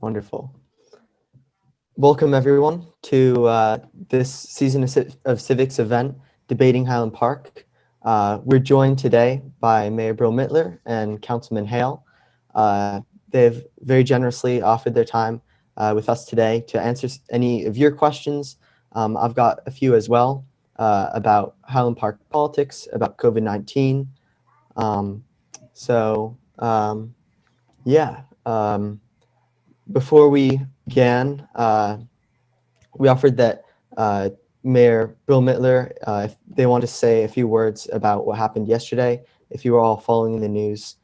Wonderful. Welcome everyone to this season of Civics event, Debating Highland Park. We're joined today by Mayor Bill Mittler and Councilman Hale. They've very generously offered their time with us today to answer any of your questions. I've got a few as well about Highland Park politics, about COVID-19. Before we began, we offered that Mayor Bill Mittler, if they want to say a few words about what happened yesterday, if you were all following the news,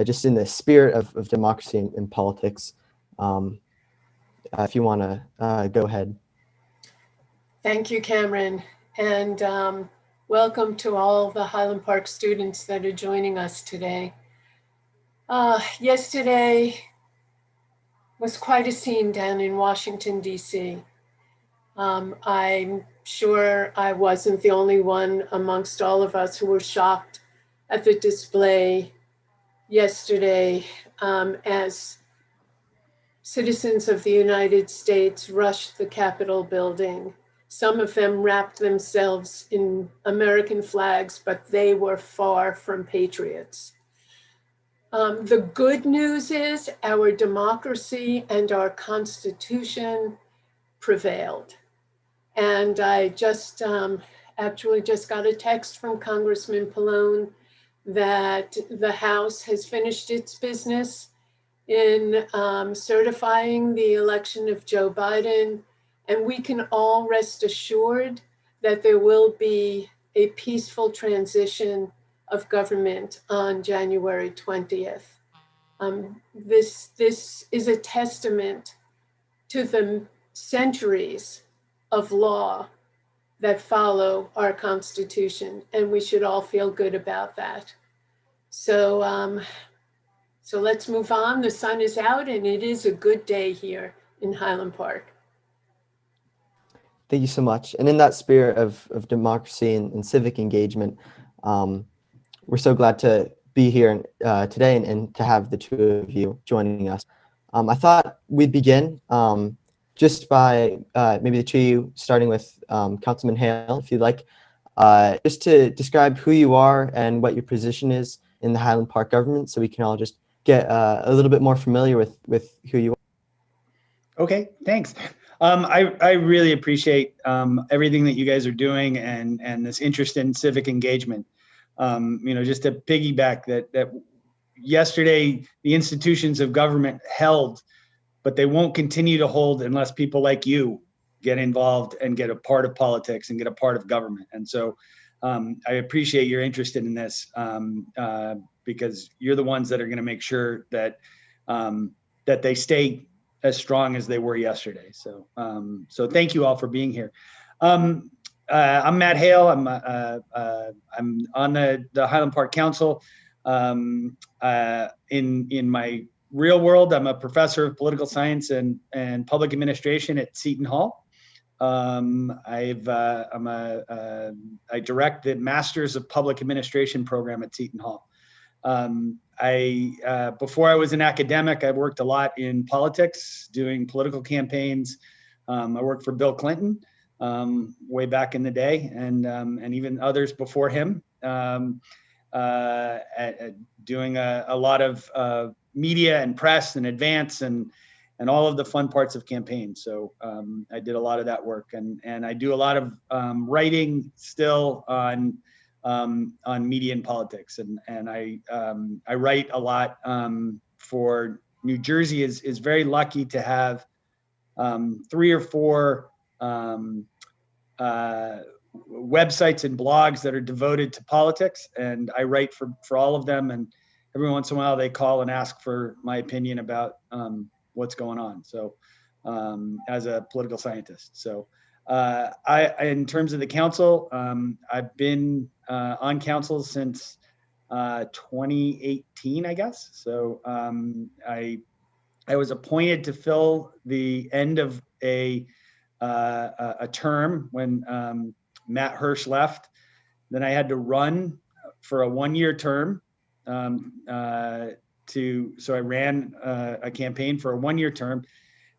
just in the spirit of democracy and politics, if you want to go ahead. Thank you, Cameron, and welcome to all the Highland Park students that are joining us today. Yesterday was quite a scene down in Washington, D.C. I'm sure I wasn't the only one amongst all of us who were shocked at the display yesterday as citizens of the United States rushed the Capitol building. Some of them wrapped themselves in American flags, but they were far from patriots. The good news is our democracy and our Constitution prevailed. And I just actually just got a text from Congressman Pallone that the House has finished its business in certifying the election of Joe Biden. And we can all rest assured that there will be a peaceful transition of government on January 20th. This is a testament to the centuries of law that follow our Constitution, and we should all feel good about that. So let's move on. The sun is out, and it is a good day here in Highland Park. Thank you so much. And in that spirit of democracy and civic engagement, we're so glad to be here today and to have the two of you joining us. I thought we'd begin just by maybe the two of you, starting with Councilman Hale, if you'd like, just to describe who you are and what your position is in the Highland Park government, so we can all just get a little bit more familiar with who you are. Okay, thanks. I really appreciate everything that you guys are doing and this interest in civic engagement. Just to piggyback that yesterday the institutions of government held, but they won't continue to hold unless people like you get involved and get a part of politics and get a part of government. And so I appreciate your interest in this because you're the ones that are going to make sure that that they stay as strong as they were yesterday. So thank you all for being here. I'm Matt Hale. I'm on the Highland Park Council. In my real world, I'm a professor of political science and public administration at Seton Hall. I direct the Masters of Public Administration program at Seton Hall. Before I was an academic, I worked a lot in politics, doing political campaigns. I worked for Bill Clinton way back in the day, and even others before him, doing a lot of media and press and advance and all of the fun parts of campaigns. So I did a lot of that work, and I do a lot of writing still on media and politics, and I write a lot for New Jersey is very lucky to have 3 or 4 websites and blogs that are devoted to politics, and I write for all of them, and every once in a while they call and ask for my opinion about what's going on. So as a political scientist. So in terms of the council, I've been on council since 2018, I guess. So I was appointed to fill the end of a term when Matt Hirsch left. Then I had to run for a 1-year term so I ran a campaign for a 1-year term.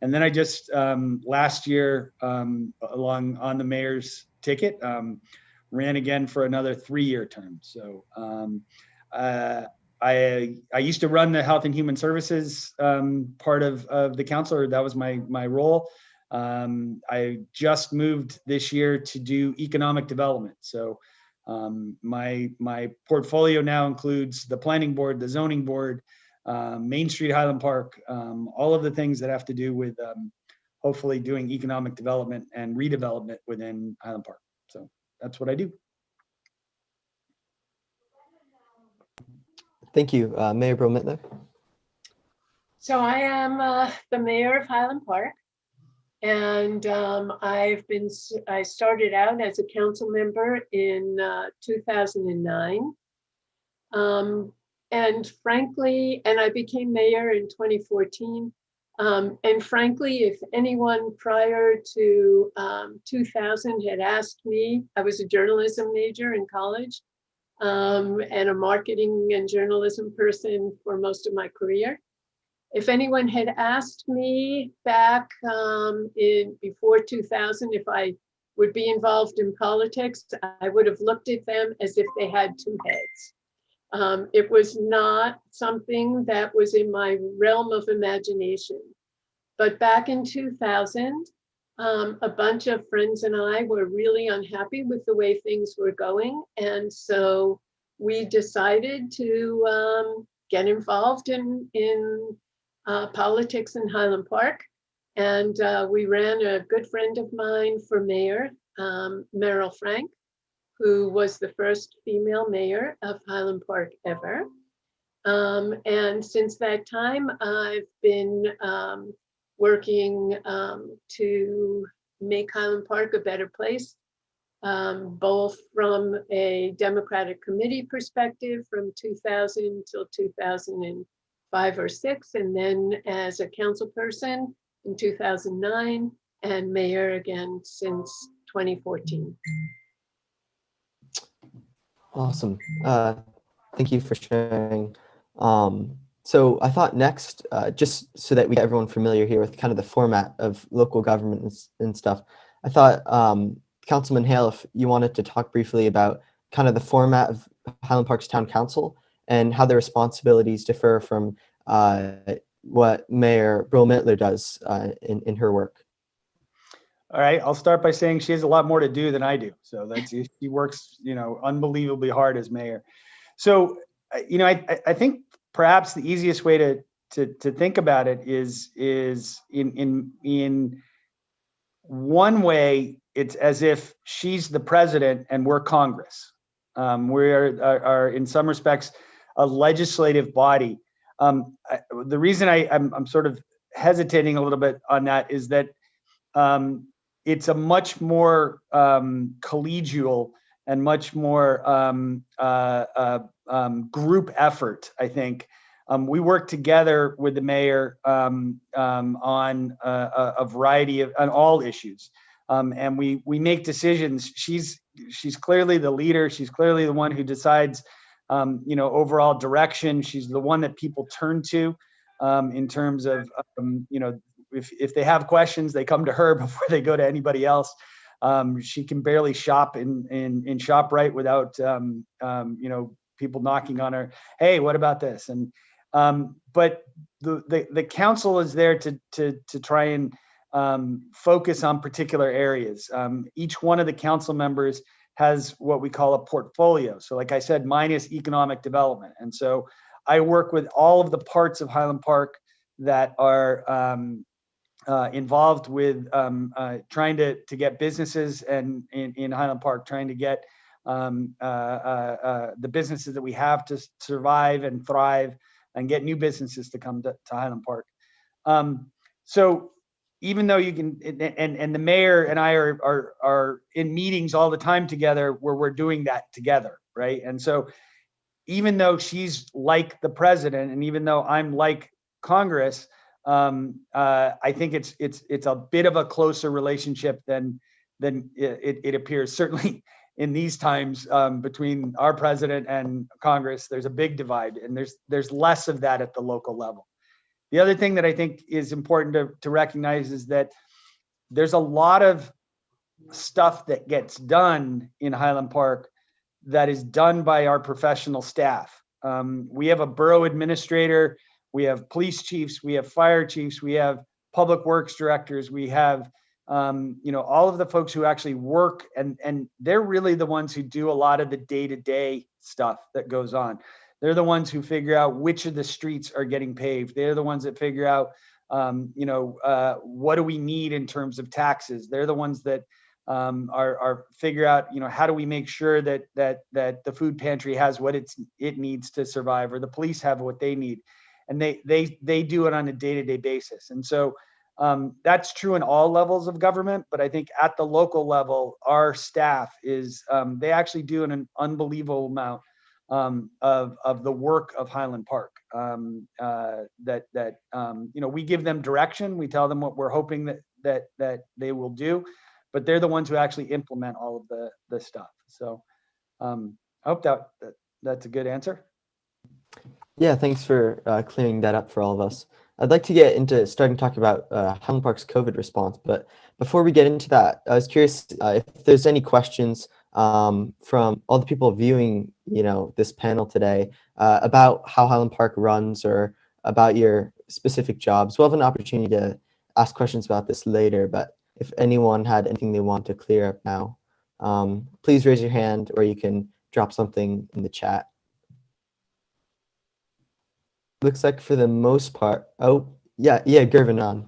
And then I just last year, along on the mayor's ticket, ran again for another 3-year term. So I used to run the Health and Human Services part of the council, or that was my role. I just moved this year to do economic development. So my portfolio now includes the planning board, the zoning board, Main Street, Highland Park, all of the things that have to do with hopefully doing economic development and redevelopment within Highland Park. So that's what I do. Thank you, Mayor Bromittler. So I am the mayor of Highland Park, and I started out as a council member in 2009. And frankly, and I became mayor in 2014. And frankly, if anyone prior to 2000 had asked me, I was a journalism major in college, and a marketing and journalism person for most of my career. If anyone had asked me back before 2000 if I would be involved in politics, I would have looked at them as if they had two heads. It was not something that was in my realm of imagination. But back in 2000, a bunch of friends and I were really unhappy with the way things were going. And so we decided to get involved in politics in Highland Park. And we ran a good friend of mine for mayor, Meryl Frank, who was the first female mayor of Highland Park ever. And since that time, I've been working to make Highland Park a better place, both from a Democratic Committee perspective from 2000 till 2005 or 6, and then as a council person in 2009, and mayor again since 2014. Awesome. Thank you for sharing. So I thought next, just so that we get everyone familiar here with kind of the format of local government and stuff, I thought Councilman Hale, if you wanted to talk briefly about kind of the format of Highland Park's Town Council and how the responsibilities differ from what Mayor Bromittler does in her work. All right, I'll start by saying she has a lot more to do than I do. So she works, unbelievably hard as mayor. So, I think perhaps the easiest way to think about it is in one way, it's as if she's the president and we're Congress. We are in some respects a legislative body. The reason I'm sort of hesitating a little bit on that is that it's a much more collegial and much more group effort, I think. We work together with the mayor on a variety on all issues, and we make decisions. She's clearly the leader. She's clearly the one who decides, overall direction. She's the one that people turn to in terms of, if they have questions, they come to her before they go to anybody else. She can barely shop in ShopRite without, people knocking on her. Hey, what about this? And but the council is there to try and focus on particular areas. Each one of the council members has what we call a portfolio. So like I said, mine is economic development. And so I work with all of the parts of Highland Park that are involved with trying to get businesses and in Highland Park, trying to get the businesses that we have to survive and thrive and get new businesses to come to Highland Park. So even though you can, and the mayor and I are in meetings all the time together where we're doing that together, right? And so even though she's like the president, and even though I'm like Congress, I think it's a bit of a closer relationship than it appears. Certainly, in these times between our president and Congress. There's a big divide, and there's less of that at the local level. The other thing that I think is important to recognize is that there's a lot of stuff that gets done in Highland Park that is done by our professional staff. We have a borough administrator, we have police chiefs, we have fire chiefs, we have public works directors, we have all of the folks who actually work, and they're really the ones who do a lot of the day-to-day stuff that goes on. They're the ones who figure out which of the streets are getting paved. They're the ones that figure out, what do we need in terms of taxes. They're the ones that are figure out, how do we make sure that the food pantry has what it needs to survive, or the police have what they need, and they do it on a day-to-day basis. And so that's true in all levels of government, but I think at the local level, our staff is they actually do an unbelievable amount of the work of Highland Park. We give them direction. We tell them what we're hoping that they will do, but they're the ones who actually implement all of the stuff. So I hope that's a good answer. Yeah, thanks for clearing that up for all of us. I'd like to get into starting talking about Highland Park's COVID response, but before we get into that, I was curious if there's any questions from all the people viewing, this panel today about how Highland Park runs or about your specific jobs. We'll have an opportunity to ask questions about this later, but if anyone had anything they want to clear up now, please raise your hand, or you can drop something in the chat. Looks like for the most part, Gurvanand.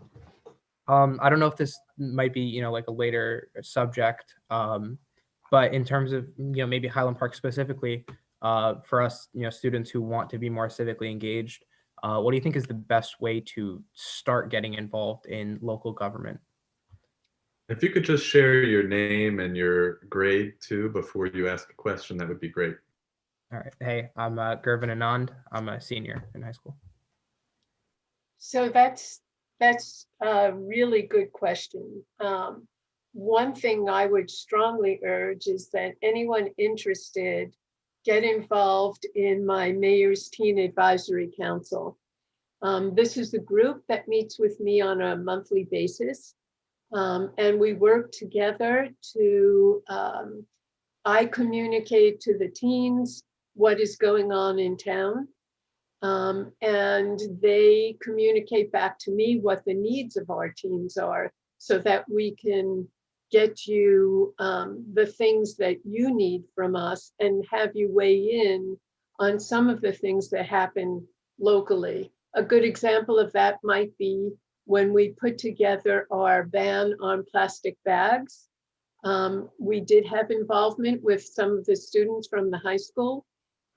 I don't know if this might be, like a later subject, but in terms of, maybe Highland Park specifically, for us, students who want to be more civically engaged, what do you think is the best way to start getting involved in local government? If you could just share your name and your grade too before you ask a question, that would be great. All right. Hey, I'm Gurvan Anand. I'm a senior in high school. So that's a really good question. One thing I would strongly urge is that anyone interested get involved in my Mayor's Teen Advisory Council. This is a group that meets with me on a monthly basis, and we work together to, I communicate to the teens what is going on in town, and they communicate back to me what the needs of our teens are, so that we can get you the things that you need from us and have you weigh in on some of the things that happen locally. A good example of that might be when we put together our ban on plastic bags. We did have involvement with some of the students from the high school,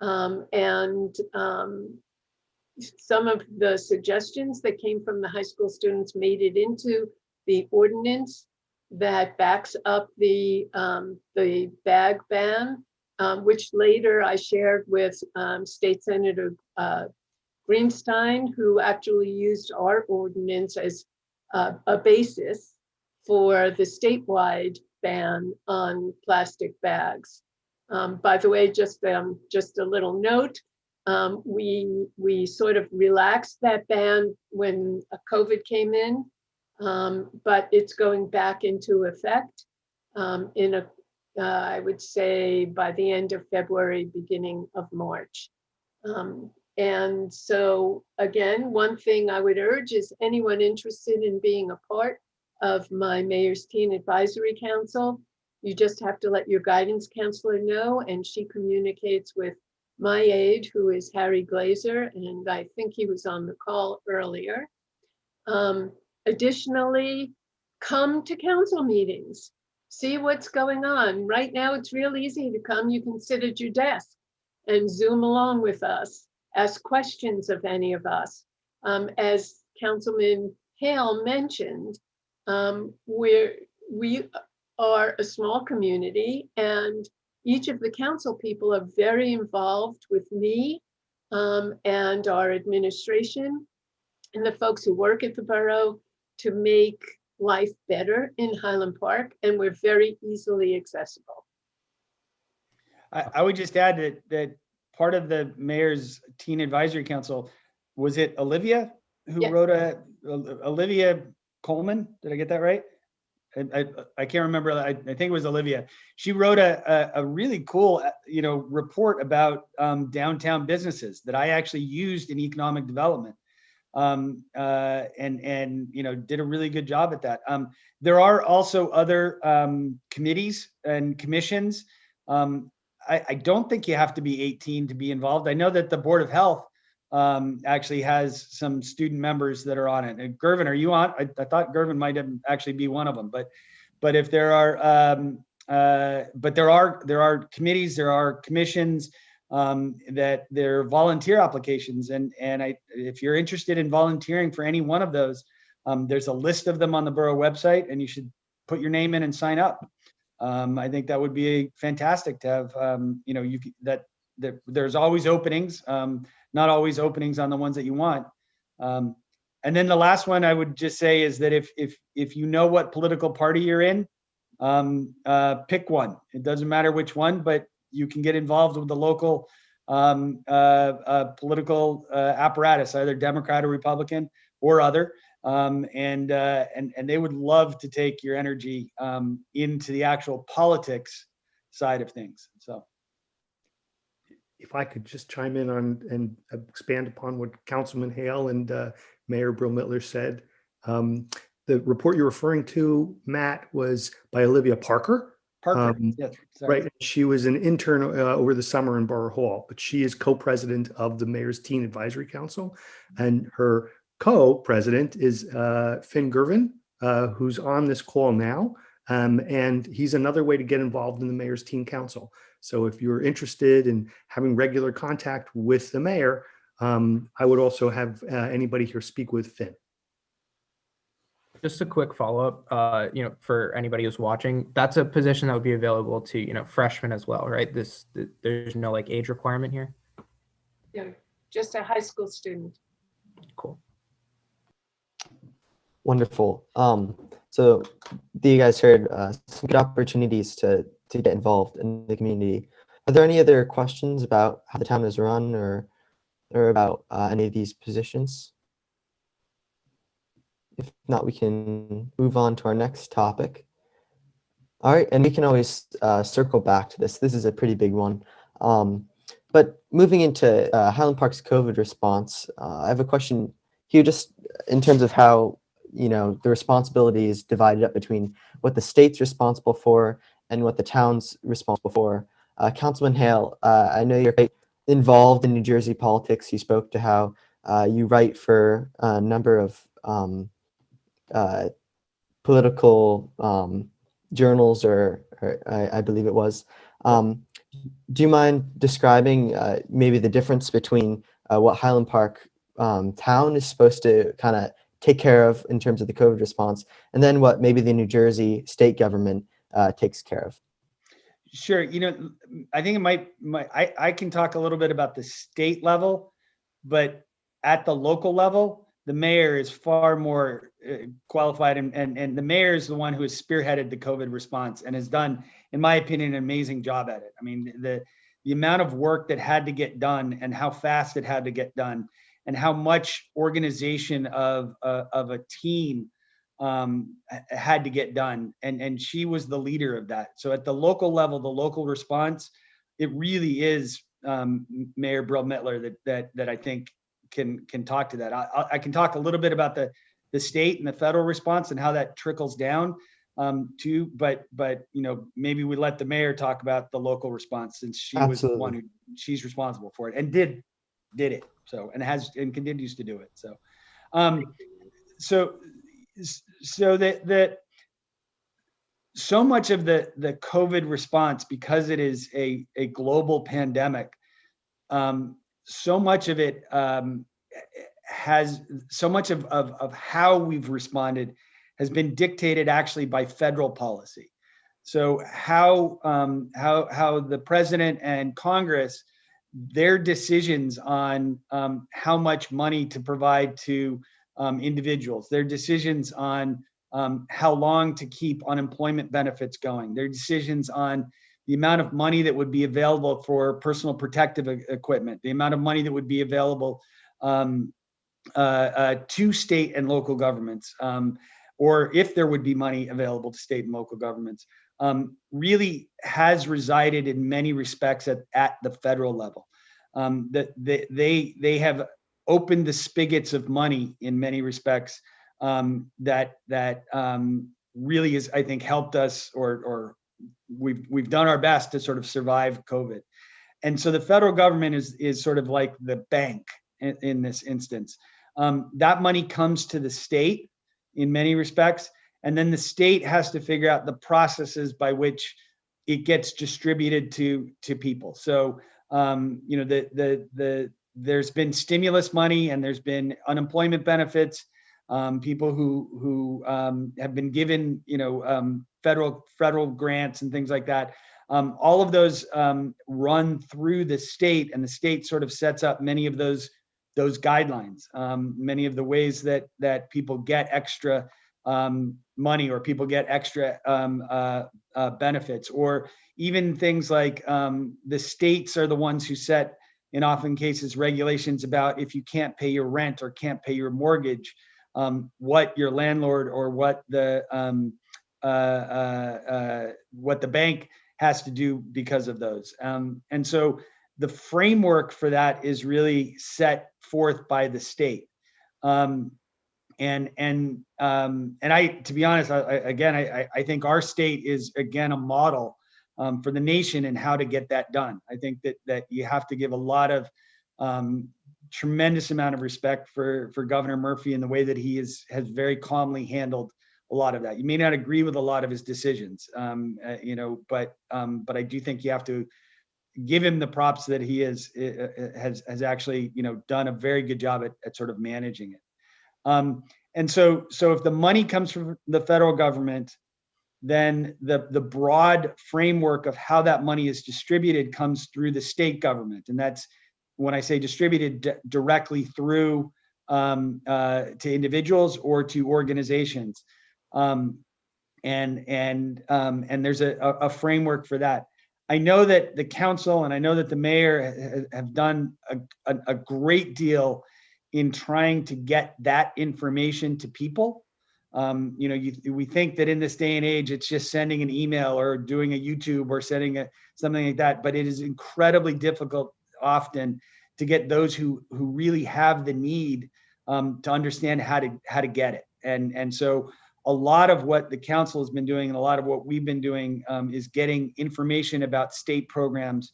and some of the suggestions that came from the high school students made it into the ordinance that backs up the bag ban, which later I shared with State Senator Greenstein, who actually used our ordinance as a basis for the statewide ban on plastic bags. By the way, just a little note, we sort of relaxed that ban when COVID came in, but it's going back into effect I would say by the end of February, beginning of March. And so again, one thing I would urge is anyone interested in being a part of my Mayor's Teen Advisory Council, you just have to let your guidance counselor know, and she communicates with my aide, who is Harry Glazer, and I think he was on the call earlier. Additionally, come to council meetings, see what's going on. Right now, it's real easy to come. You can sit at your desk and Zoom along with us, ask questions of any of us. As Councilman Hale mentioned, we are a small community, and each of the council people are very involved with me and our administration and the folks who work at the borough to make life better in Highland Park, and we're very easily accessible. I would just add that part of the mayor's teen advisory council, was it Olivia who Yeah. wrote Olivia Coleman? Did I get that right? I can't remember. I think it was Olivia. She wrote a really cool, report about downtown businesses that I actually used in economic development. And did a really good job at that. There are also other committees and commissions. I don't think you have to be 18 to be involved. I know that the Board of Health actually has some student members that are on it. And Gervin, are you on? I thought Gervin might actually be one of them. But if there are, there are committees, there are commissions. That they're volunteer applications, and if you're interested in volunteering for any one of those, there's a list of them on the borough website, and you should put your name in and sign up. I think that would be fantastic to have. There's always openings, not always openings on the ones that you want. And then the last one I would just say is that if you know what political party you're in, pick one. It doesn't matter which one, but you can get involved with the local political apparatus, either Democrat or Republican or other, and they would love to take your energy into the actual politics side of things. So, if I could just chime in on and expand upon what Councilman Hale and Mayor Brill-Mittler said, the report you're referring to, Matt, was by Olivia Parker. Yes, right. She was an intern over the summer in Borough Hall, but she is co-president of the Mayor's Teen Advisory Council. And her co-president is Finn Gervin, who's on this call now. And he's another way to get involved in the Mayor's Teen Council. So if you're interested in having regular contact with the mayor, I would also have anybody here speak with Finn. Just a quick follow-up, for anybody who's watching, that's a position that would be available to, freshmen as well, right? There's no like age requirement here. Yeah, just a high school student. Cool. Wonderful. So you guys heard some good opportunities to get involved in the community. Are there any other questions about how the town is run or about any of these positions? If not, we can move on to our next topic. All right, and we can always circle back to this. This is a pretty big one. But moving into Highland Park's COVID response, I have a question here just in terms of how, the responsibility is divided up between what the state's responsible for and what the town's responsible for. Councilman Hale, I know you're quite involved in New Jersey politics. You spoke to how you write for a number of political journals, or I believe it was. Do you mind describing maybe the difference between what Highland Park town is supposed to kind of take care of in terms of the COVID response, and then what maybe the New Jersey state government takes care of? Sure. I think I can talk a little bit about the state level, but at the local level, the mayor is far more qualified, and the mayor is the one who has spearheaded the COVID response and has done, in my opinion, an amazing job at it. I mean, the amount of work that had to get done and how fast it had to get done and how much organization of a team had to get done. And she was the leader of that. So at the local level, the local response, it really is Mayor Brill-Mittler that I think can talk to that. I can talk a little bit about the state and the federal response and how that trickles down too, but maybe we let the mayor talk about the local response, since she was the one who she's responsible for it and did it. So, and has and continues to do it. So that so much of the COVID response, because it is a global pandemic, so much of it has so much of how we've responded has been dictated actually by federal policy. So how the president and Congress, their decisions on how much money to provide to individuals, their decisions on how long to keep unemployment benefits going, their decisions on the amount of money that would be available for personal protective equipment, the amount of money that would be available to state and local governments, or if there would be money available to state and local governments, really has resided in many respects at the federal level. That they have opened the spigots of money in many respects, that really is, I think, helped us, or we've done our best to sort of survive COVID. And so the federal government is sort of like the bank in this instance. That money comes to the state in many respects, and then the state has to figure out the processes by which it gets distributed to people. So there's been stimulus money and there's been unemployment benefits. People who have been given federal grants and things like that. All of those run through the state, and the state sort of sets up many of those guidelines, many of the ways that people get extra money, or people get extra benefits, or even things like the states are the ones who set, in often cases, regulations about if you can't pay your rent or can't pay your mortgage, what your landlord or what the bank has to do because of those. And so the framework for that is really set forth by the state. And I, to be honest, I think our state is again a model for the nation and how to get that done. I think that you have to give a lot of tremendous amount of respect for Governor Murphy and the way that he has very calmly handled a lot of that. You may not agree with a lot of his decisions, but I do think you have to give him the props that he has actually, done a very good job at sort of managing it. And so if the money comes from the federal government, then the broad framework of how that money is distributed comes through the state government. And that's, when I say distributed, directly through to individuals or to organizations. And there's a framework for that. I know that the council and I know that the mayor have done a great deal in trying to get that information to people. We think that in this day and age, it's just sending an email or doing a YouTube or sending something like that, but it is incredibly difficult often to get those who really have the need to understand how to get it. And so a lot of what the council has been doing and a lot of what we've been doing is getting information about state programs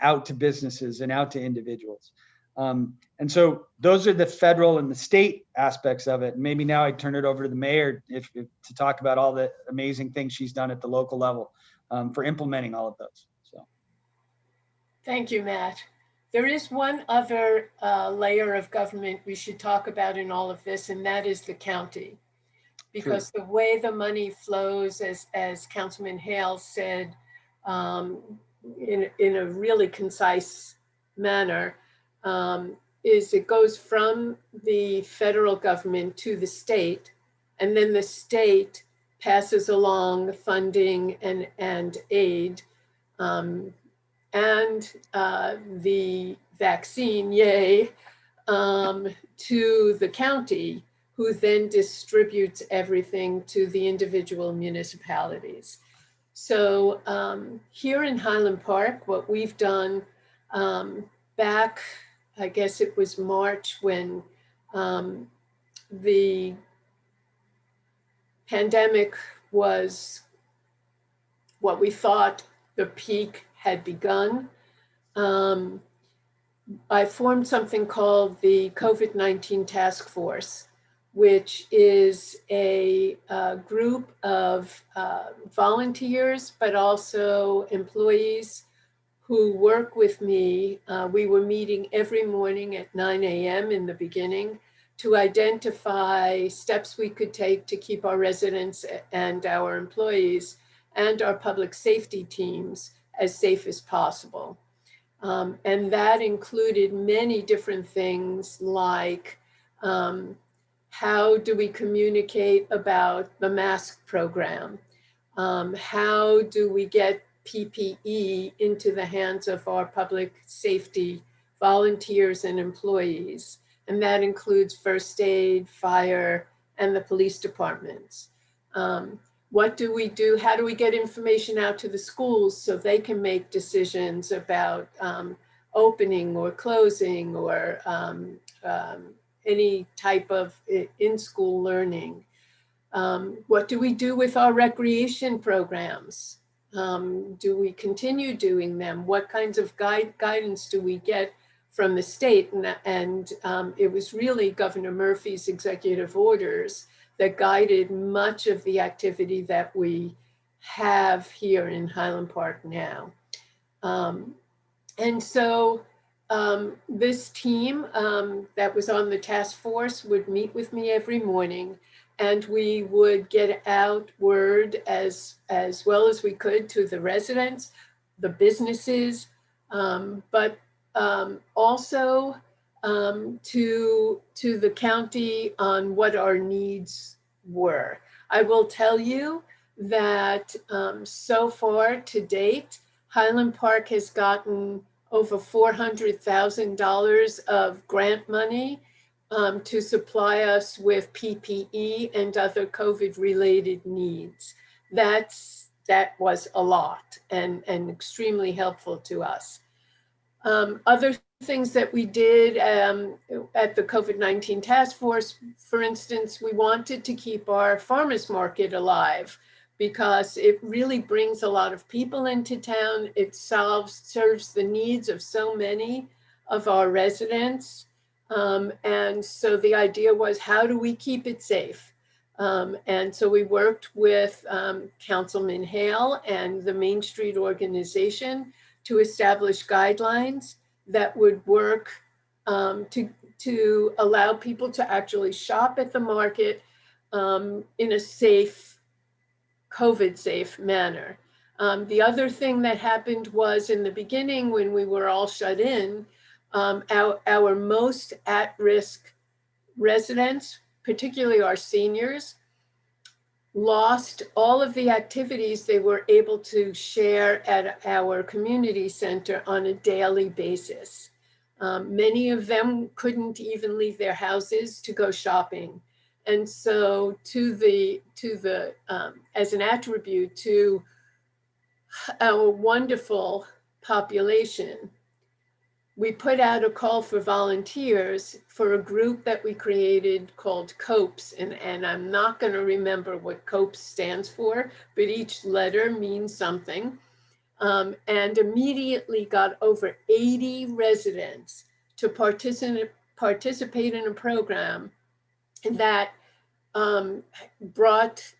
out to businesses and out to individuals. And so those are the federal and the state aspects of it. Maybe now I turn it over to the mayor to talk about all the amazing things she's done at the local level for implementing all of those. So, thank you, Matt. There is one other layer of government we should talk about in all of this, and that is the county. Because the way the money flows, as Councilman Hale said, in a really concise manner, is it goes from the federal government to the state, and then the state passes along funding and aid, and the vaccine, yay, to the county, who then distributes everything to the individual municipalities. So here in Highland Park, what we've done back, I guess it was March, when the pandemic was what we thought the peak had begun, I formed something called the COVID-19 Task Force, which is a group of volunteers, but also employees who work with me. We were meeting every morning at 9 a.m. in the beginning to identify steps we could take to keep our residents and our employees and our public safety teams as safe as possible. And that included many different things like how do we communicate about the mask program? How do we get PPE into the hands of our public safety volunteers and employees. And that includes first aid, fire, and the police departments. What do we do? How do we get information out to the schools so they can make decisions about opening or closing or any type of in-school learning? What do we do with our recreation programs? Do we continue doing them? What kinds of guidance do we get from the state? And it was really Governor Murphy's executive orders that guided much of the activity that we have here in Highland Park now. And so this team that was on the task force would meet with me every morning, and we would get out word as well as we could to the residents, the businesses, but also to the county on what our needs were. I will tell you that so far to date, Highland Park has gotten over $400,000 of grant money to supply us with PPE and other COVID-related needs. That was a lot and extremely helpful to us. Other things that we did at the COVID-19 task force, for instance, we wanted to keep our farmers market alive because it really brings a lot of people into town. It serves the needs of so many of our residents. And so the idea was, how do we keep it safe? And so we worked with Councilman Hale and the Main Street organization to establish guidelines that would work to allow people to actually shop at the market in a safe, COVID-safe manner. The other thing that happened was in the beginning when we were all shut in, our most at-risk residents, particularly our seniors, lost all of the activities they were able to share at our community center on a daily basis. Many of them couldn't even leave their houses to go shopping. And so as an attribute to our wonderful population, we put out a call for volunteers for a group that we created called COPES. And I'm not going to remember what COPES stands for, but each letter means something. And immediately got over 80 residents to participate in a program that brought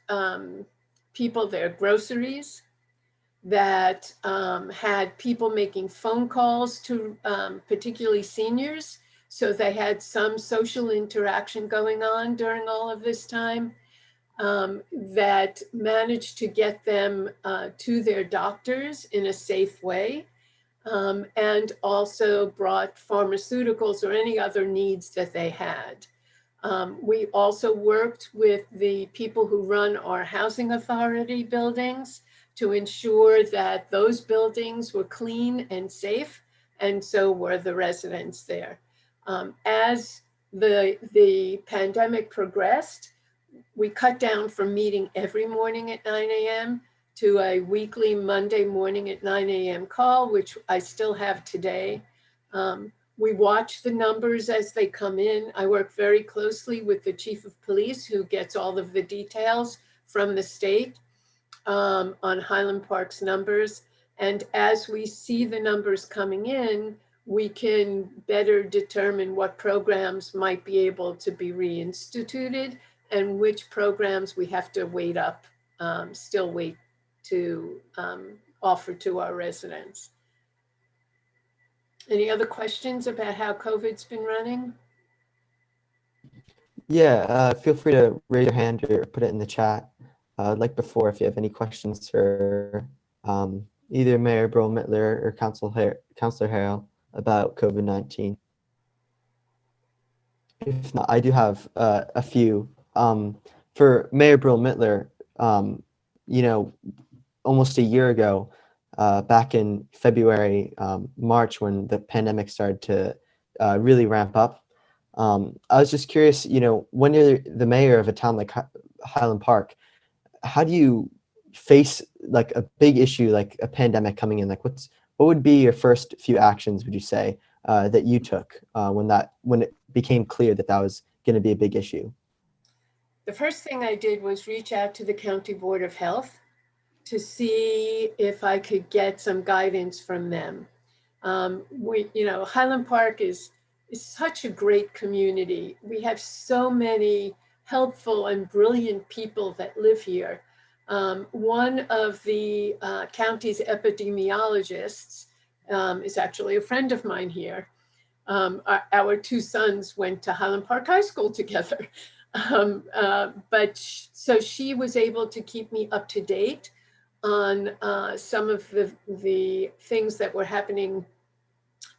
people their groceries, that had people making phone calls to particularly seniors. So they had some social interaction going on during all of this time, that managed to get them to their doctors in a safe way, and also brought pharmaceuticals or any other needs that they had. We also worked with the people who run our housing authority buildings to ensure that those buildings were clean and safe, and so were the residents there. As the pandemic progressed, we cut down from meeting every morning at 9 a.m. to a weekly Monday morning at 9 a.m. call, which I still have today. We watch the numbers as they come in. I work very closely with the chief of police, who gets all of the details from the state on Highland Park's numbers. And as we see the numbers coming in, we can better determine what programs might be able to be reinstituted and which programs we have to wait up, still wait to offer to our residents. Any other questions about how COVID's been running? Yeah, feel free to raise your hand or put it in the chat. Like before, if you have any questions for either Mayor Brill-Mittler or Councilor Harrell about COVID-19. If not, I do have a few. For Mayor Brill-Mittler, you know, almost a year ago, back in February, March, when the pandemic started to really ramp up. I was just curious, when you're the mayor of a town like Highland Park, how do you face like a big issue like a pandemic coming in? Like what would be your first few actions, would you say, that you took when it became clear that that was going to be a big issue? The first thing I did was reach out to the County Board of Health to see if I could get some guidance from them. Highland Park is such a great community. We have so many helpful and brilliant people that live here. One of the county's epidemiologists is actually a friend of mine here. Our two sons went to Highland Park High School together. So she was able to keep me up to date on some of the things that were happening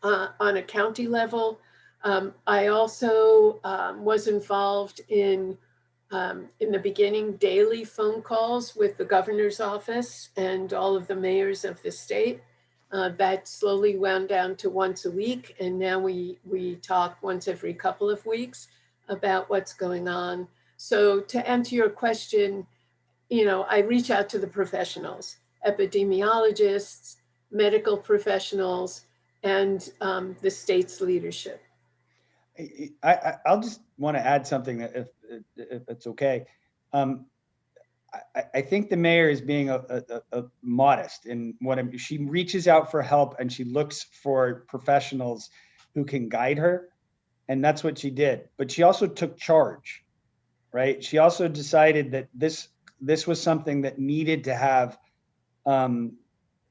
on a county level. I also was involved in the beginning, daily phone calls with the governor's office and all of the mayors of the state. That slowly wound down to once a week, and now we talk once every couple of weeks about what's going on. So to answer your question, I reach out to the professionals, epidemiologists, medical professionals, and the state's leadership. I'll just want to add something that if it's okay. I think the mayor is being a modest in she reaches out for help and she looks for professionals who can guide her. And that's what she did. But she also took charge, right? She also decided that this was something that needed to have,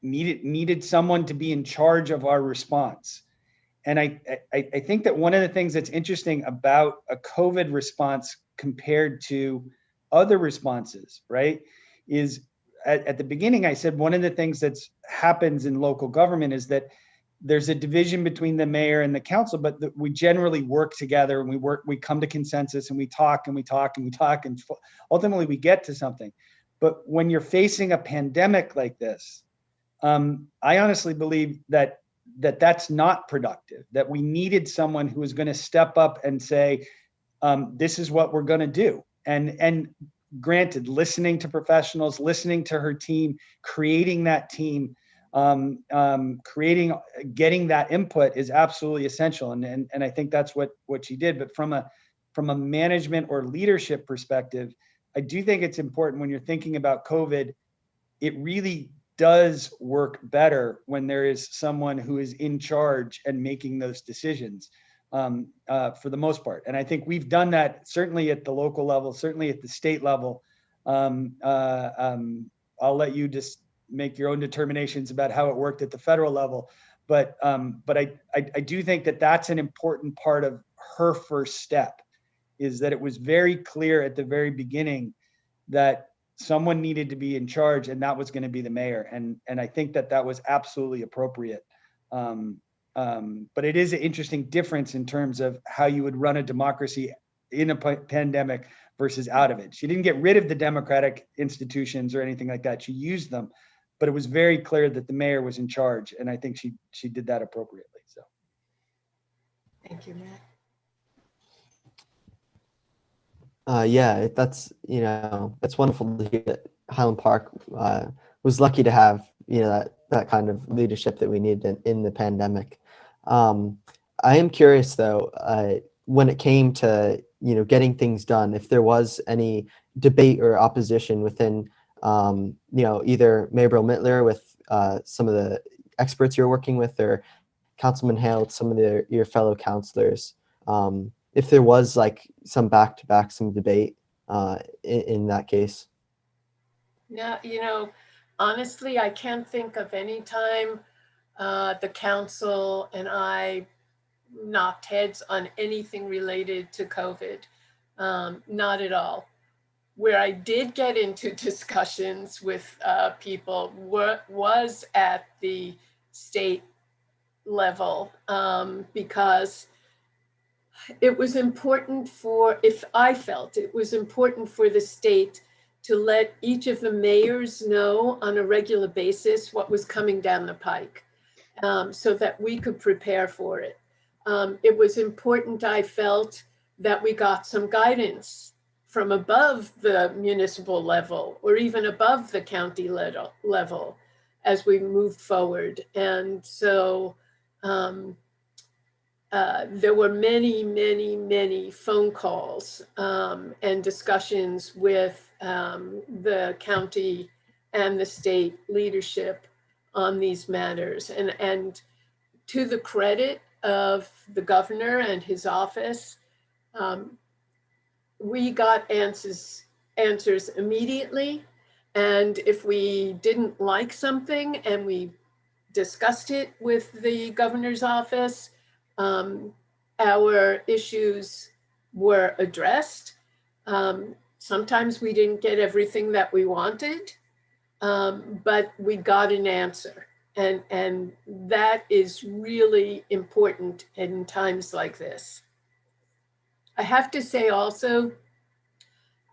needed someone to be in charge of our response. And I think that one of the things that's interesting about a COVID response compared to other responses, right, is at the beginning, I said one of the things that happens in local government is that there's a division between the mayor and the council, but we generally work together and we come to consensus and we talk and we talk and we talk and ultimately we get to something. But when you're facing a pandemic like this, I honestly believe that that's not productive, that we needed someone who was going to step up and say, this is what we're going to do. And granted, listening to professionals, listening to her team, creating that team, getting that input is absolutely essential. And I think that's what she did. But from a management or leadership perspective, I do think it's important when you're thinking about COVID, it really does work better when there is someone who is in charge and making those decisions for the most part. And I think we've done that certainly at the local level, certainly at the state level. I'll let you just make your own determinations about how it worked at the federal level. But I do think that that's an important part of her first step, is that it was very clear at the very beginning that someone needed to be in charge, and that was going to be the mayor. And I think that was absolutely appropriate. But it is an interesting difference in terms of how you would run a democracy in a pandemic versus out of it. She didn't get rid of the democratic institutions or anything like that. She used them, but it was very clear that the mayor was in charge. And I think she did that appropriately. So. Thank you, Matt. Yeah, that's wonderful to hear that Highland Park was lucky to have that kind of leadership that we needed in the pandemic. I am curious though, when it came to getting things done, if there was any debate or opposition within either Mayor Bill Mittler with some of the experts you're working with, or Councilman Hale with some of your fellow councilors. If there was like some back-to-back, some debate in that case. Yeah, honestly, I can't think of any time the council and I knocked heads on anything related to COVID. Not at all. Where I did get into discussions with people was at the state level, because it was important I felt it was important for the state to let each of the mayors know on a regular basis what was coming down the pike, so that we could prepare for it. It was important, I felt, that we got some guidance from above the municipal level or even above the county level as we moved forward. And so there were many, many, many phone calls and discussions with the county and the state leadership on these matters. And to the credit of the governor and his office, we got answers immediately. And if we didn't like something and we discussed it with the governor's office, our issues were addressed. Sometimes we didn't get everything that we wanted, but we got an answer. And that is really important in times like this. I have to say also,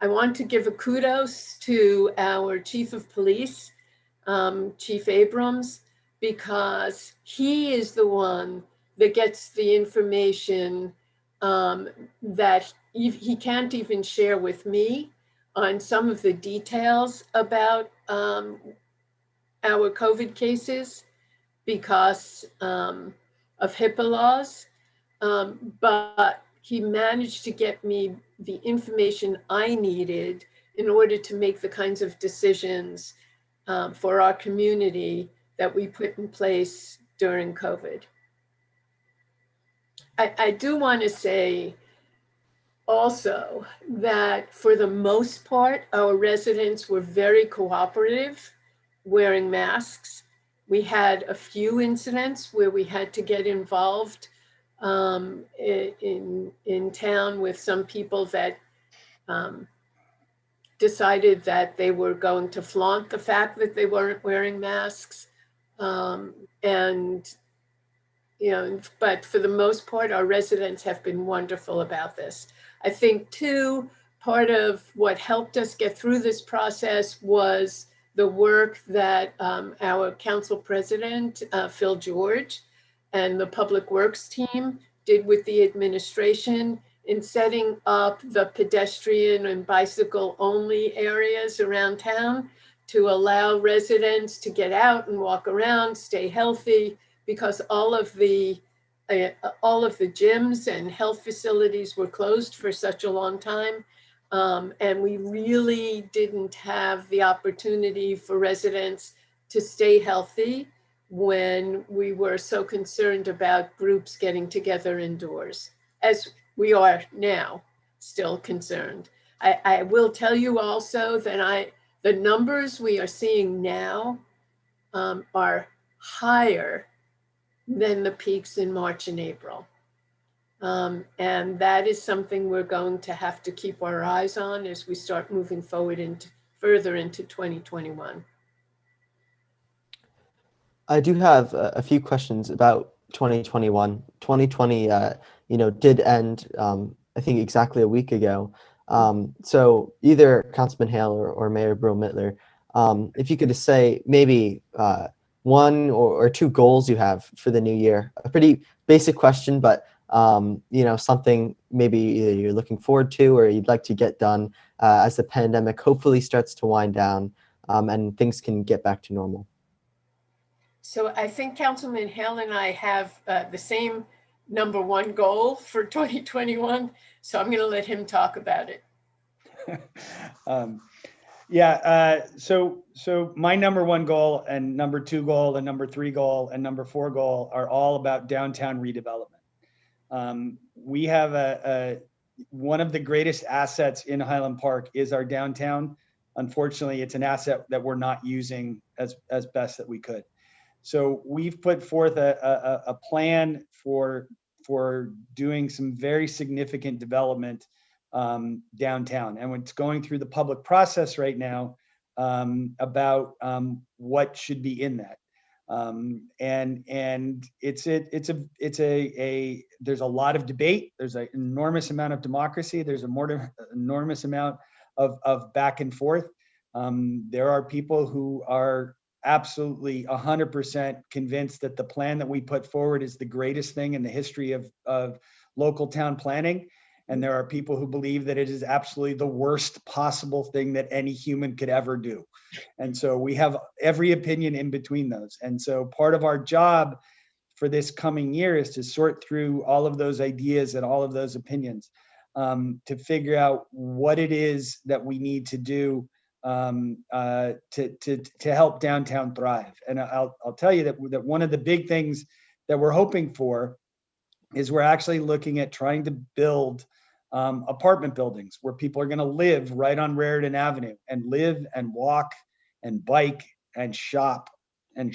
I want to give a kudos to our chief of police, Chief Abrams, because he is the one that gets the information that he can't even share with me on some of the details about our COVID cases because of HIPAA laws. But he managed to get me the information I needed in order to make the kinds of decisions for our community that we put in place during COVID. I do want to say also that for the most part, our residents were very cooperative, wearing masks. We had a few incidents where we had to get involved in town with some people that decided that they were going to flaunt the fact that they weren't wearing masks. And, you know, but for the most part, our residents have been wonderful about this. I think too, part of what helped us get through this process was the work that our council president, Phil George, and the public works team did with the administration in setting up the pedestrian and bicycle only areas around town to allow residents to get out and walk around, stay healthy, because all of the gyms and health facilities were closed for such a long time. And we really didn't have the opportunity for residents to stay healthy when we were so concerned about groups getting together indoors, as we are now still concerned. I will tell you also that the numbers we are seeing now are higher than the peaks in March and April. And that is something we're going to have to keep our eyes on as we start moving forward further into 2021. I do have a few questions about 2021. 2020, did end, I think, exactly a week ago. So either Councilman Hale or Mayor Brill-Mittler, if you could just say maybe one or two goals you have for the new year. A pretty basic question, but something maybe either you're looking forward to or you'd like to get done as the pandemic hopefully starts to wind down and things can get back to normal. So I think Councilman Hale and I have the same number one goal for 2021. So I'm going to let him talk about it. So my number one goal and number two goal and number three goal and number four goal are all about downtown redevelopment. We have one of the greatest assets in Highland Park is our downtown. Unfortunately, it's an asset that we're not using as best that we could. So we've put forth a plan for doing some very significant development downtown, and it's going through the public process right now about what should be in that. And there's a lot of debate. There's an enormous amount of democracy. There's enormous amount of back and forth. There are people who are absolutely 100% convinced that the plan that we put forward is the greatest thing in the history of local town planning. And there are people who believe that it is absolutely the worst possible thing that any human could ever do. And so we have every opinion in between those. And so part of our job for this coming year is to sort through all of those ideas and all of those opinions, to figure out what it is that we need to do to help downtown thrive. And I'll tell you that one of the big things that we're hoping for is we're actually looking at trying to build apartment buildings where people are going to live right on Raritan Avenue and live and walk and bike and shop and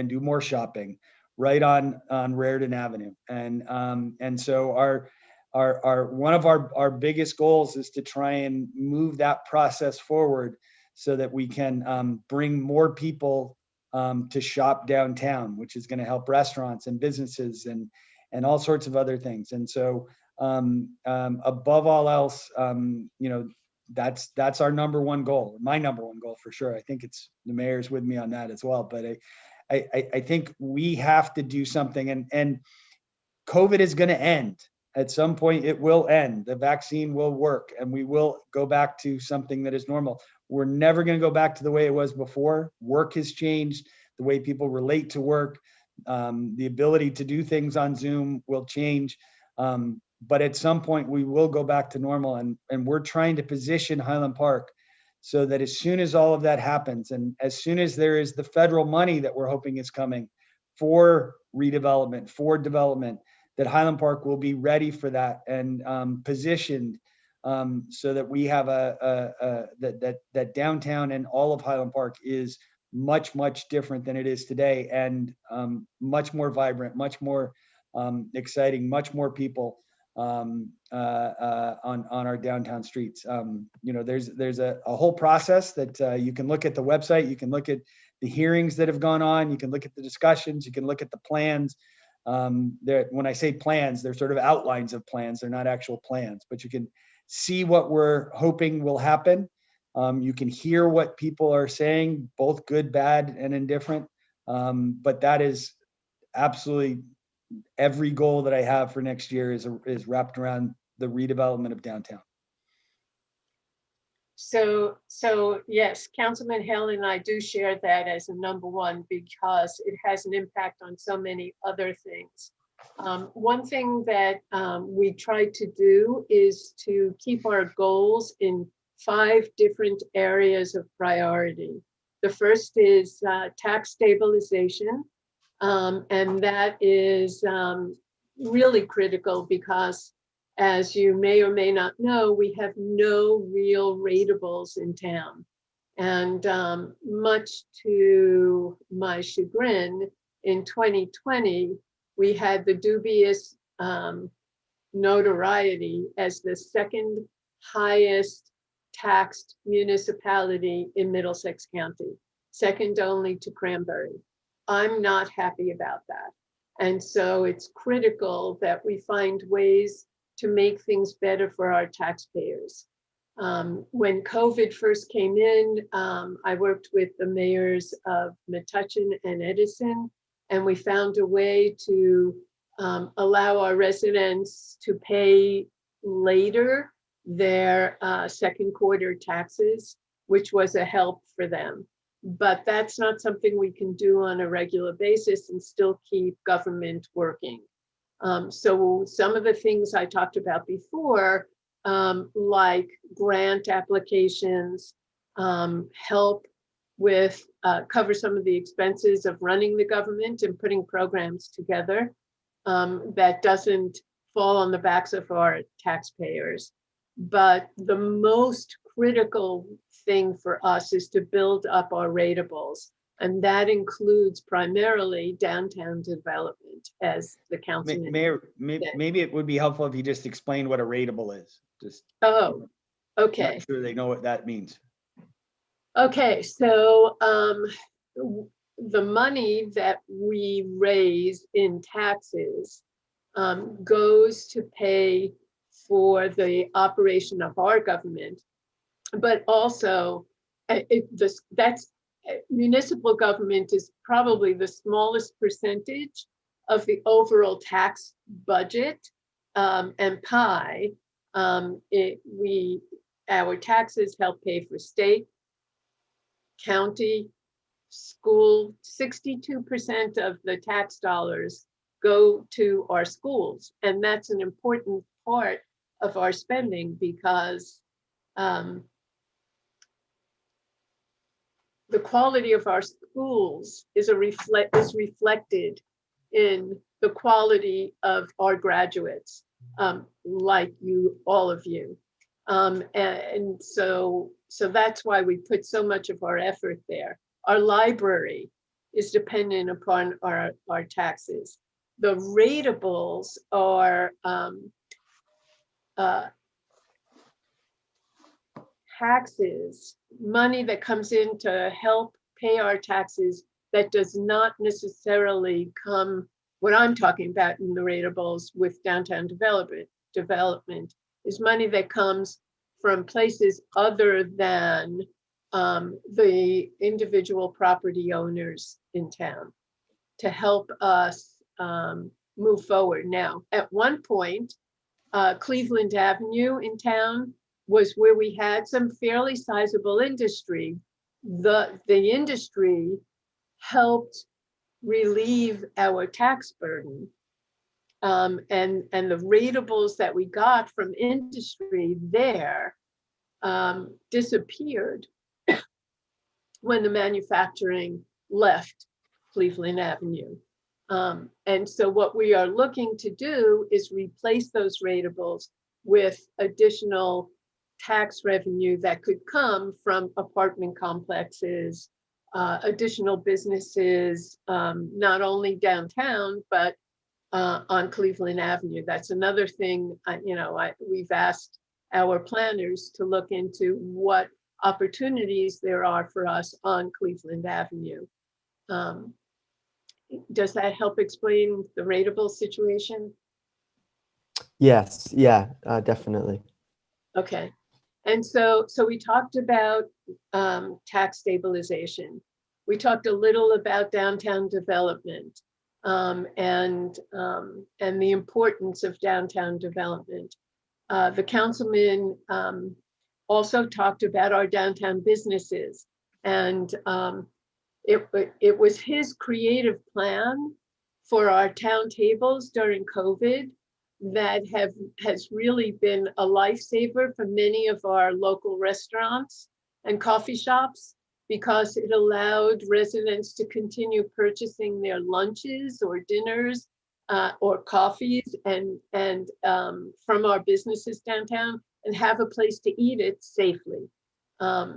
do more shopping right on Raritan Avenue. And so our one of our biggest goals is to try and move that process forward so that we can bring more people to shop downtown, which is going to help restaurants and businesses and all sorts of other things. And so above all else, that's our number one goal, my number one goal for sure. I think it's the mayor's with me on that as well. But I think we have to do something, and COVID is going to end. At some point, it will end. The vaccine will work, and we will go back to something that is normal. We're never going to go back to the way it was before. Work has changed. The way people relate to work, the ability to do things on Zoom will change. But at some point, we will go back to normal. And we're trying to position Highland Park so that as soon as all of that happens, and as soon as there is the federal money that we're hoping is coming for redevelopment, for development, that Highland Park will be ready for that and positioned so that we have that downtown and all of Highland Park is much, much different than it is today, and much more vibrant, much more exciting, much more people on our downtown streets. There's a whole process that you can look at the website, you can look at the hearings that have gone on, you can look at the discussions, you can look at the plans. When I say plans, they're sort of outlines of plans. They're not actual plans, but you can see what we're hoping will happen. You can hear what people are saying, both good, bad, and indifferent. But that is absolutely every goal that I have for next year is wrapped around the redevelopment of downtown. So yes, Councilman Hale and I do share that as a number one because it has an impact on so many other things. One thing that we try to do is to keep our goals in 5 different areas of priority. The first is tax stabilization, and that is really critical because, as you may or may not know, we have no real ratables in town. And much to my chagrin, in 2020, we had the dubious notoriety as the second highest taxed municipality in Middlesex County, second only to Cranberry. I'm not happy about that. And so it's critical that we find ways to make things better for our taxpayers. When COVID first came in, I worked with the mayors of Metuchen and Edison, and we found a way to allow our residents to pay later their second quarter taxes, which was a help for them. But that's not something we can do on a regular basis and still keep government working. So some of the things I talked about before, like grant applications, help with cover some of the expenses of running the government and putting programs together that doesn't fall on the backs of our taxpayers. But the most critical thing for us is to build up our ratables. And that includes primarily downtown development, as the councilman. Mayor, maybe it would be helpful if you just explained what a ratable is. Oh, okay. Not sure they know what that means. Okay, so the money that we raise in taxes goes to pay for the operation of our government, but also municipal government is probably the smallest percentage of the overall tax budget and pie. Our taxes help pay for state, county, school. 62% of the tax dollars go to our schools, and that's an important part of our spending because the quality of our schools is reflected in the quality of our graduates, like you, all of you. And so that's why we put so much of our effort there. Our library is dependent upon our taxes. The ratables are taxes, money that comes in to help pay our taxes that does not necessarily come, what I'm talking about in the ratables with downtown development is money that comes from places other than the individual property owners in town to help us move forward. Now, at one point, Cleveland Avenue in town was where we had some fairly sizable industry. The industry helped relieve our tax burden. And the ratables that we got from industry there disappeared when the manufacturing left Cleveland Avenue. And so what we are looking to do is replace those ratables with additional tax revenue that could come from apartment complexes, additional businesses, not only downtown, but on Cleveland Avenue. That's another thing, we've asked our planners to look into what opportunities there are for us on Cleveland Avenue. Does that help explain the ratable situation? Yes, yeah, definitely. Okay. And so we talked about tax stabilization. We talked a little about downtown development and the importance of downtown development. The councilman also talked about our downtown businesses, and it was his creative plan for our town tables during COVID that has really been a lifesaver for many of our local restaurants and coffee shops, because it allowed residents to continue purchasing their lunches or dinners or coffees and from our businesses downtown and have a place to eat it safely.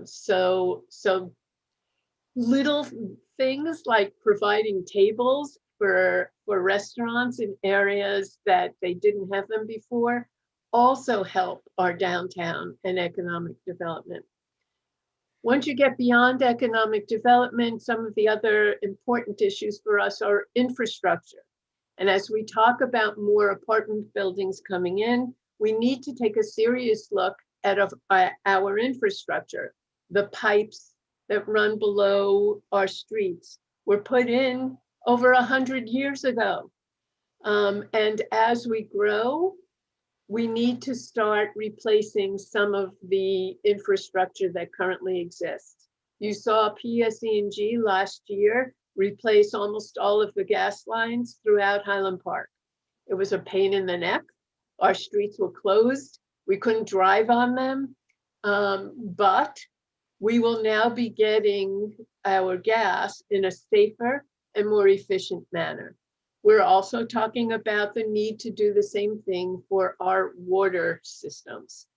So little things like providing tables for restaurants in areas that they didn't have them before also help our downtown and economic development. Once you get beyond economic development, some of the other important issues for us are infrastructure. And as we talk about more apartment buildings coming in, we need to take a serious look at our infrastructure. The pipes that run below our streets were put in over 100 years ago. And as we grow, we need to start replacing some of the infrastructure that currently exists. You saw PSE&G last year replace almost all of the gas lines throughout Highland Park. It was a pain in the neck. Our streets were closed. We couldn't drive on them. But we will now be getting our gas in a safer and more efficient manner. We're also talking about the need to do the same thing for our water systems.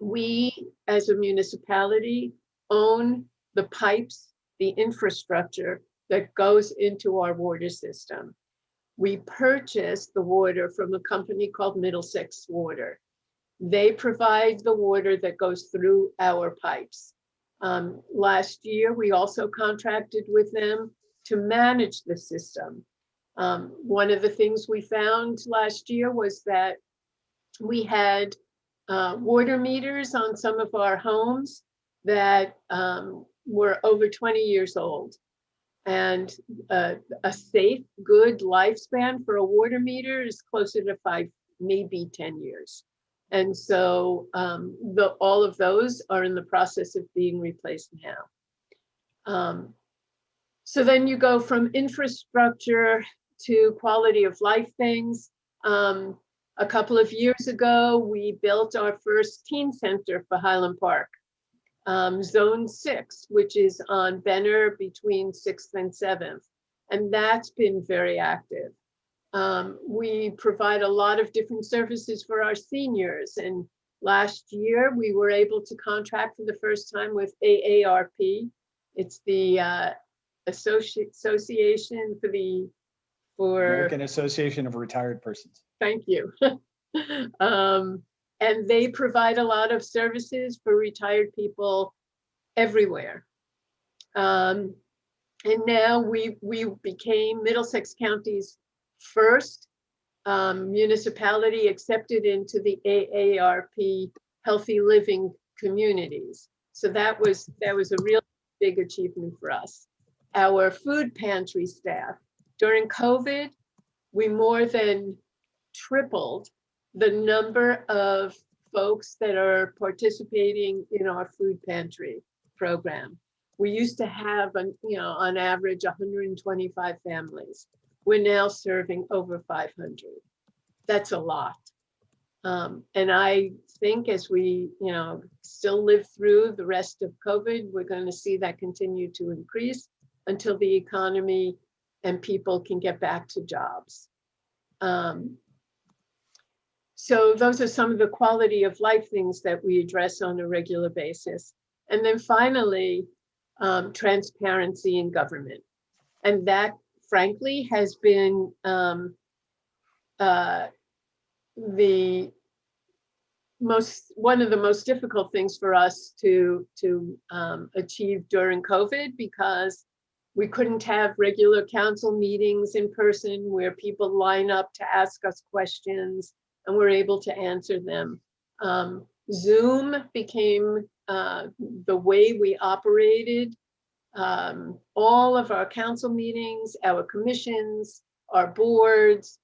We, as a municipality, own the pipes, the infrastructure that goes into our water system. We purchase the water from a company called Middlesex Water. They provide the water that goes through our pipes. Last year, we also contracted with them to manage the system. One of the things we found last year was that we had water meters on some of our homes that were over 20 years old. And a safe, good lifespan for a water meter is closer to 5, maybe 10 years. And so all of those are in the process of being replaced now. So then you go from infrastructure to quality of life things. A couple of years ago, we built our first teen center for Highland Park. Zone 6, which is on Benner between 6th and 7th. And that's been very active. We provide a lot of different services for our seniors. And last year, we were able to contract for the first time with AARP. It's the Association for American Association of Retired Persons. Thank you. And they provide a lot of services for retired people everywhere. And now we became Middlesex County's first municipality accepted into the AARP Healthy Living Communities. So that was a real big achievement for us. Our food pantry staff, during COVID, we more than tripled the number of folks that are participating in our food pantry program. We used to have, on average, 125 families. We're now serving over 500. That's a lot. And I think as we, still live through the rest of COVID, we're going to see that continue to increase until the economy and people can get back to jobs. So those are some of the quality of life things that we address on a regular basis. And then finally, transparency in government. And that, frankly, has been one of the most difficult things for us to achieve during COVID, because we couldn't have regular council meetings in person where people line up to ask us questions and we're able to answer them. Zoom became the way we operated. All of our council meetings, our commissions, our boards,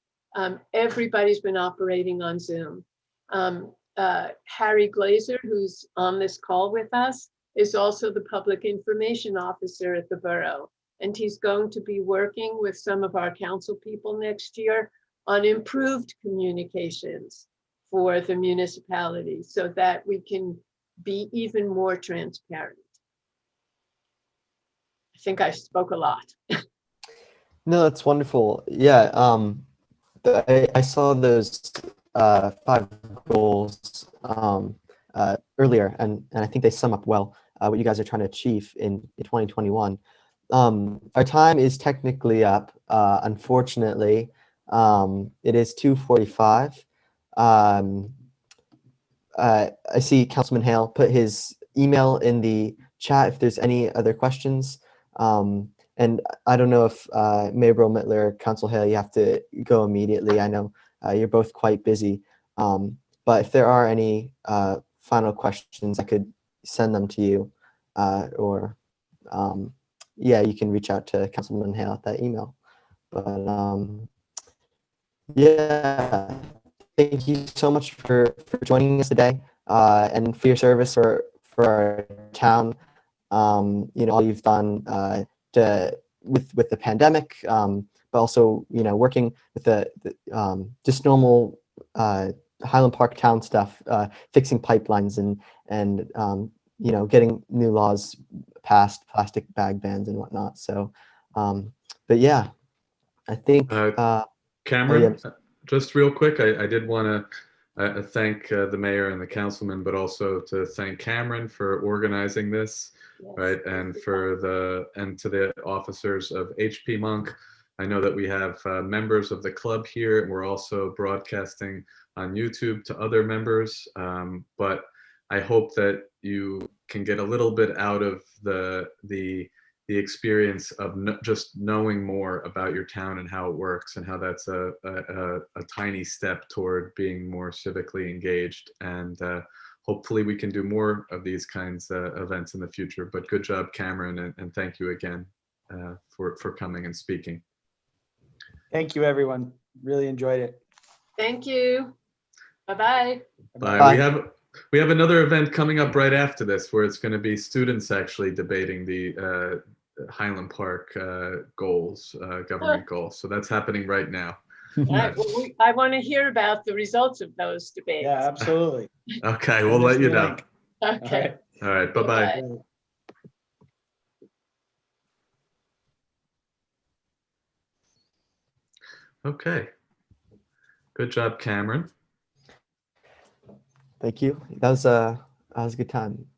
everybody's been operating on Zoom. Harry Glazer, who's on this call with us, is also the public information officer at the borough. And he's going to be working with some of our council people next year on improved communications for the municipality so that we can be even more transparent. I think I spoke a lot. No, that's wonderful. Yeah, I saw those 5 goals earlier, and I think they sum up well what you guys are trying to achieve in 2021. Our time is technically up. Unfortunately, it is 2:45. I see Councilman Hale put his email in the chat if there's any other questions. And I don't know if Mayor Mittler, Council Hale, you have to go immediately. I know you're both quite busy. But if there are any final questions, I could send them to you, or yeah, you can reach out to Councilman Hale at that email. But yeah, thank you so much for joining us today, and for your service for our town. All you've done with the pandemic, but also working with the just normal Highland Park town stuff, fixing pipelines and getting new laws passed, plastic bag bans and whatnot. So, but yeah, I think Cameron, just real quick, I did want to thank the mayor and the councilman, but also to thank Cameron for organizing this. Yes, right, and to the officers of HP Monk. I know that we have members of the club here, and we're also broadcasting on YouTube to other members. But I hope that you can get a little bit out of the experience of just knowing more about your town and how it works, and how that's a tiny step toward being more civically engaged. And hopefully we can do more of these kinds of events in the future. But good job, Cameron, and thank you again for coming and speaking. Thank you, everyone. Really enjoyed it. Thank you. Bye-bye. Bye. Bye. We have another event coming up right after this, where it's going to be students actually debating the Highland Park goals, government goals. So that's happening right now. I want to hear about the results of those debates. Yeah, absolutely. Okay, we'll let you know. Okay. All right, bye-bye. Bye-bye. Okay. Good job, Cameron. Thank you. That was a good time.